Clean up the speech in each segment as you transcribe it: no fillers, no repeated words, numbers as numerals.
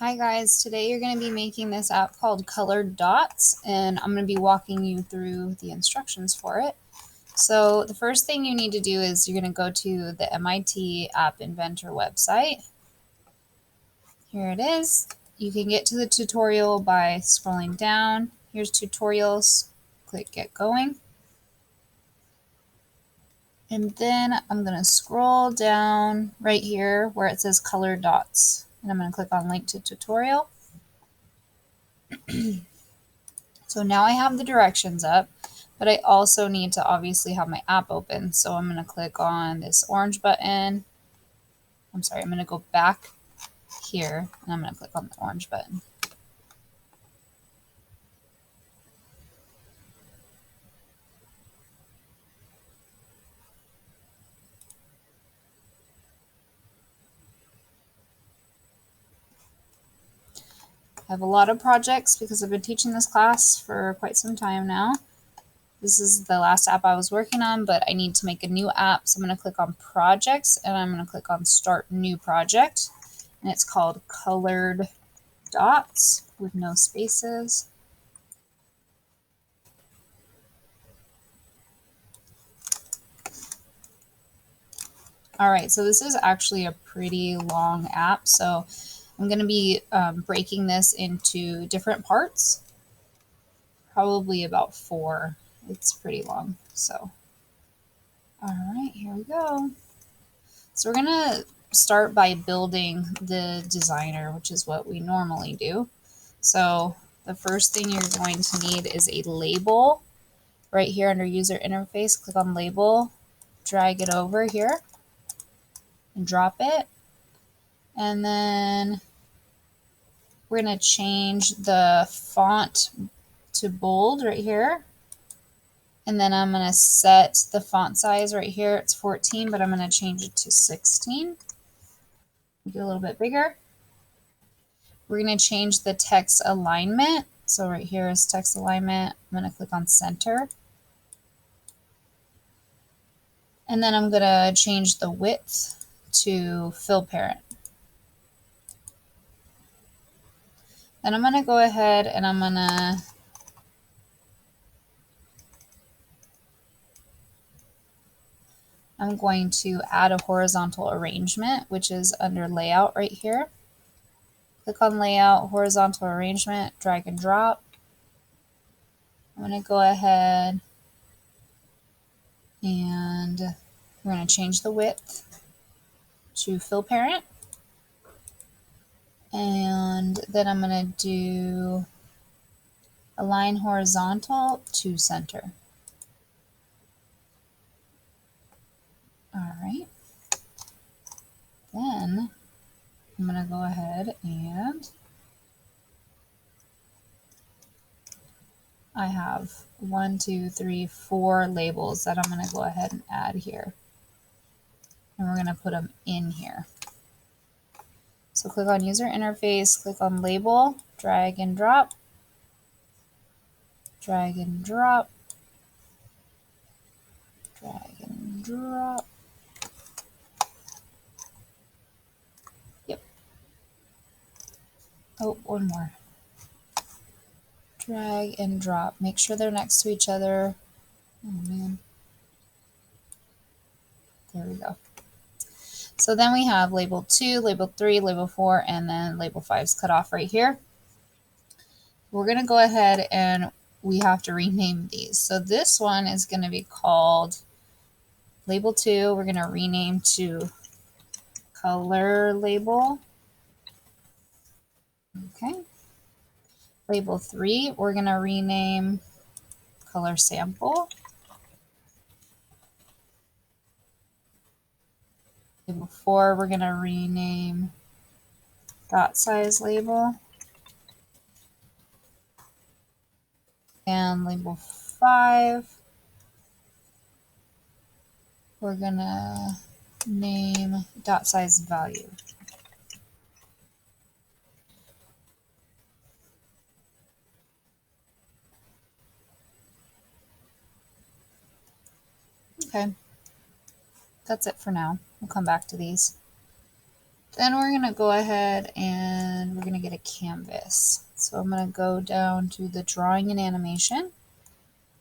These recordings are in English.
Hi guys, today you're going to be making this app called Colored Dots, and I'm going to be walking you through the instructions for it. So the first thing you need to do is you're going to go to the MIT App Inventor website. Here it is. You can get to the tutorial by scrolling down. Here's tutorials. Click Get Going. And then I'm going to scroll down right here where it says Colored Dots. And I'm going to click on Link to Tutorial. So now I have the directions up, but I also need to obviously have my app open. So I'm going to click on this orange button. I'm going to go back here and I'm going to click on the orange button. I have a lot of projects because I've been teaching this class for quite some time now. This is the last app I was working on, but I need to make a new app. So I'm going to click on Projects and I'm going to click on Start New Project. And it's called Colored Dots with no spaces. All right, so this is actually a pretty long app. So I'm going to be breaking this into different parts, probably about 4. It's pretty long. So, all right, here we go. So we're going to start by building the designer, which is what we normally do. So the first thing you're going to need is a label. Right here under user interface, click on label, drag it over here and drop it. And then we're going to change the font to bold right here. And then I'm going to set the font size right here. It's 14, but I'm going to change it to 16. Make it a little bit bigger. We're going to change the text alignment. So right here is text alignment. I'm going to click on center. And then I'm going to change the width to fill parent. Then I'm going to go ahead and I'm going to add a horizontal arrangement, which is under layout right here. Click on layout, horizontal arrangement, drag and drop. I'm going to go ahead and we're going to change the width to fill parent. And then I'm going to do align horizontal to center. All right. Then I'm going to go ahead and I have 1, 2, 3, 4 labels that I'm going to go ahead and add here. And we're going to put them in here. So click on user interface, click on label, drag and drop, drag and drop, drag and drop. Yep. Oh, one more. Drag and drop. Make sure they're next to each other. Oh man. There we go. So then we have label 2, label 3, label 4, and then label 5 is cut off right here. We're going to go ahead and we have to rename these. So this one is going to be called label 2. We're going to rename to color label. Okay. Label 3, we're going to rename color sample. Label 4, we're going to rename dot size label. And label 5, we're going to name dot size value. Okay, that's it for now. We'll come back to these. Then we're going to go ahead and we're going to get a canvas. So I'm going to go down to the drawing and animation,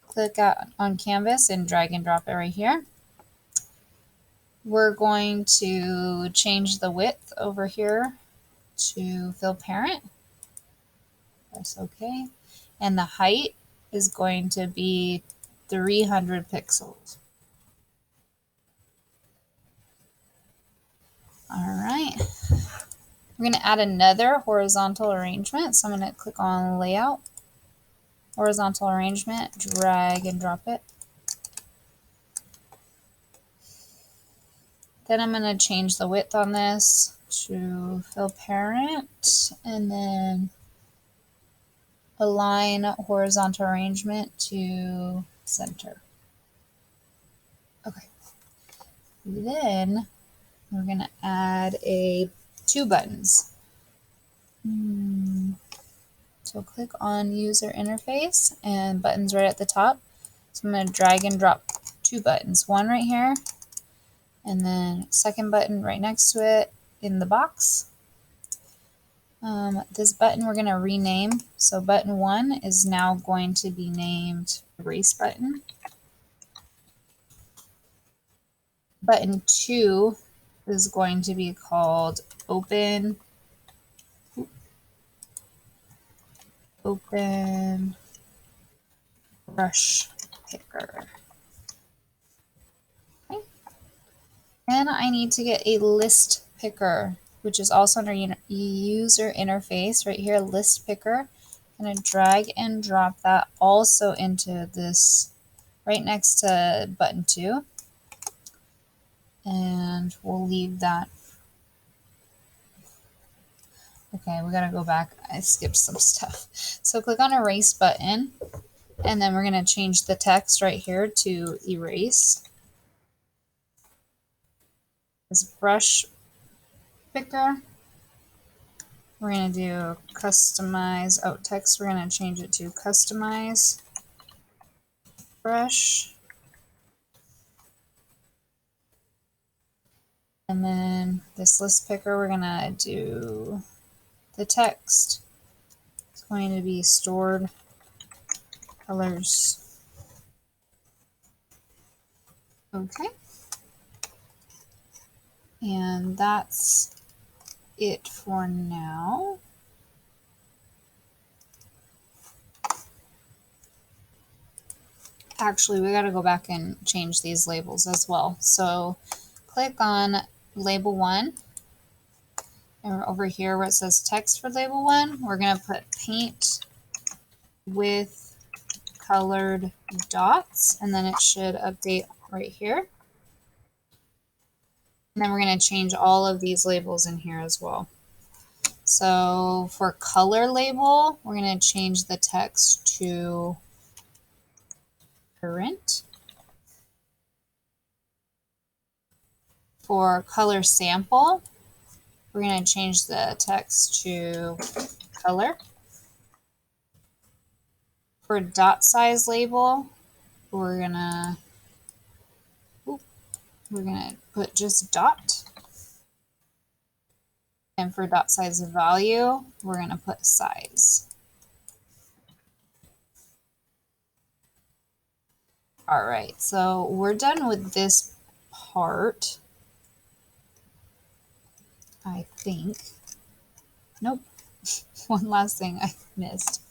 click on canvas and drag and drop it right here. We're going to change the width over here to fill parent. Press OK. And the height is going to be 300 pixels. All right. We're going to add another horizontal arrangement. So I'm going to click on Layout, Horizontal Arrangement, drag and drop it. Then I'm going to change the width on this to fill parent, and then align horizontal arrangement to center. Okay. Then we're going to add two buttons. So click on user interface and buttons right at the top. So I'm going to drag and drop two buttons, one right here, and then second button right next to it in the box. This button we're going to rename. So button 1 is now going to be named Erase button. Button 2 is going to be called Open Brush Picker. Okay. Then I need to get a list picker, which is also under user interface right here, list picker. I'm going to drag and drop that also into this right next to button 2. And we'll leave that. Okay, we gotta go back. I skipped some stuff. So click on Erase button, and then we're gonna change the text right here to erase. This brush picker, we're gonna do customize. Oh, text, we're gonna change it to customize brush. And then this list picker, we're gonna do the text. It's going to be stored colors. Okay. And that's it for now. Actually, we got to go back and change these labels as well. So click on label 1. And over here where it says text for label 1, we're going to put paint with colored dots, and then it should update right here. And then we're going to change all of these labels in here as well. So for color label, we're going to change the text to current. For color sample, we're going to change the text to color. For dot size label, we're gonna put just dot. And for dot size value, we're gonna put size. All right, so we're done with this part, I think. Nope, one last thing I missed.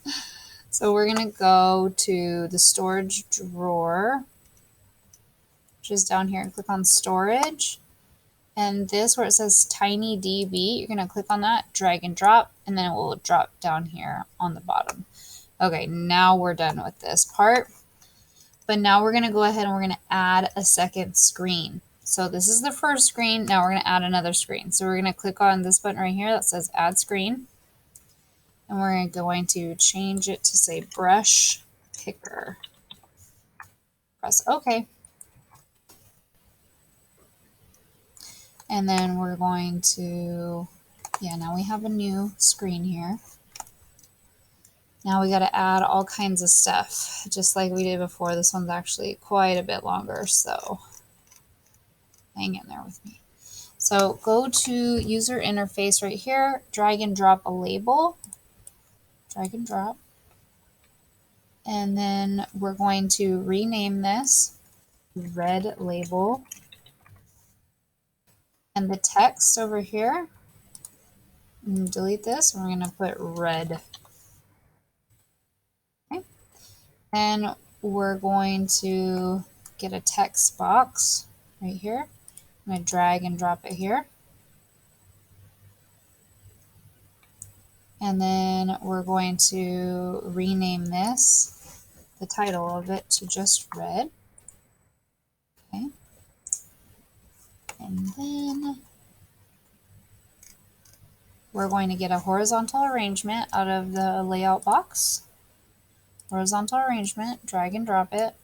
So we're gonna go to the storage drawer, which is down here, and click on storage. And this where it says TinyDB, you're gonna click on that, drag and drop, and then it will drop down here on the bottom. Okay, now we're done with this part. But now we're gonna go ahead and we're gonna add a second screen. So this is the first screen, now we're gonna add another screen. So we're gonna click on this button right here that says add screen. And we're going to change it to say brush picker. Press OK. And then we're going to, now we have a new screen here. Now we got to add all kinds of stuff, just like we did before. This one's actually quite a bit longer, so hang in there with me. So go to user interface right here, drag and drop a label, drag and drop. And then we're going to rename this red label. And the text over here, delete this, we're going to put red. Okay. And we're going to get a text box right here. I'm going to drag and drop it here. And then we're going to rename this, the title of it, to just red. Okay. And then we're going to get a horizontal arrangement out of the layout box. Horizontal arrangement, drag and drop it.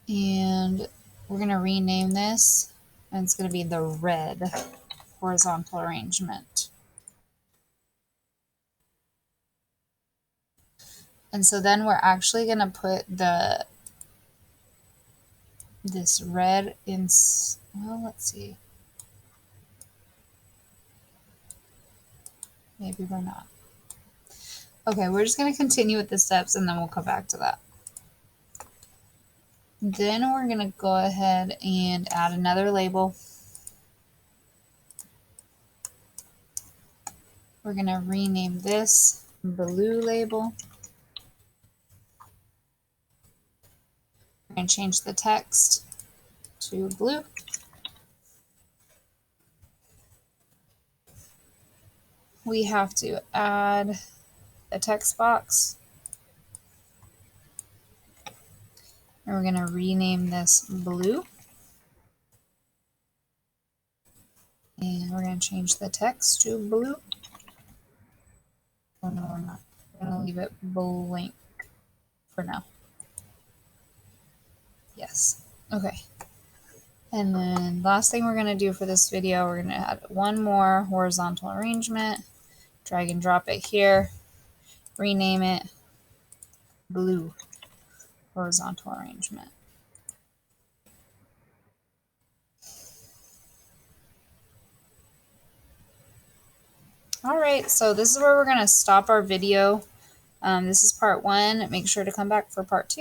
And we're going to rename this, and it's going to be the red horizontal arrangement. And so then we're actually going to put this red in, well, let's see. Maybe we're not. Okay, we're just going to continue with the steps and then we'll come back to that. Then we're going to go ahead and add another label. We're going to rename this blue label. We're going to change the text to blue. We have to add a text box. And we're going to rename this blue. And we're going to change the text to blue. Oh, no, we're not. We're going to leave it blank for now. Yes. Okay. And then last thing we're going to do for this video, we're going to add one more horizontal arrangement. Drag and drop it here. Rename it blue horizontal arrangement. All right, so this is where we're going to stop our video. This is part 1. Make sure to come back for part 2.